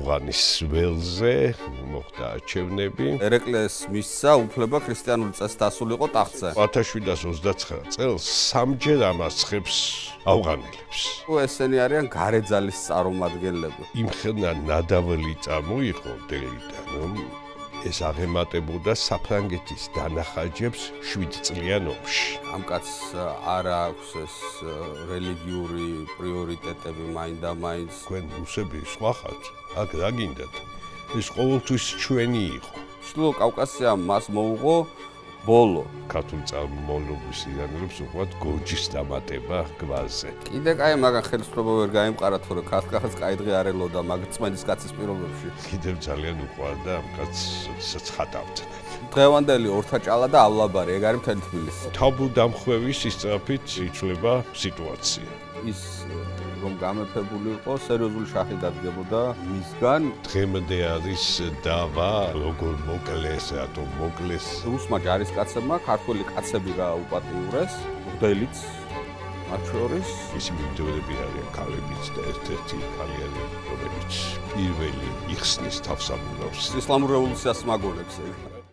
ავღანის ველზე მოხდა აჩევნები. ერეკლეს მისცა უფლება ქრისტიანული წესით ასულიყო ტახტზე. 1729 წელს სამჯერ ამასხებს ავღანელებს. ესენი არიან გარეძალის წარმომადგენლები. იმხელა ნადავლი წამოიღო დელიდან, რომ ეს აღემატებოდა საფრანგეთის დანახაჯებს 7 წლიან ომში. ამ კაცს არ აქვს ეს რელიგიური პრიორიტეტები მაინდა-მაინც. თქვენ რუსები სხვა ხართ, აქ რა გინდათ? ეს ყოველთვის ჩვენი იყო. ჩრდილო კავკასიამ მას მოუღო ბოლო. ქართული წარმომავლობის ირანელებს უყვართ გორჯის დამატება გვაზე. კიდე კაი მაგან ხელისუფლება ვერ გაიმყარა, თორე ქართლ-ქართლს კაი დღე არ ელოდა მაგ წმენდის კაცის პირობებში. კიდევ ძალიან უყვარდა ამ კაცს, როდესაც ხატავდნენ. დღევანდელი ორთაჭალა და ავლაბარი, ეგ არის მთელი თბილისი. თავბრუდამხვევის სისწრაფით იცვლება სიტუაცია. ის რომ გამეფებული იყო, სერიოზული შახი დადგებოდა მისგან. დღემდე არის დავა, როგორ მოკლეს, რატომ მოკლეს. რუსმა ჯარისკაცებმა ქართველი კაცები გააუპატიურეს, მღვდელიც მათ შორის. ისი მიმდევრები არიან ქალებიც და ერთ-ერთი ქალი არის, რომელიც პირველი იხსნის თავსაბურავს. ისლამურ რევოლუციას მაგონებს ეგ.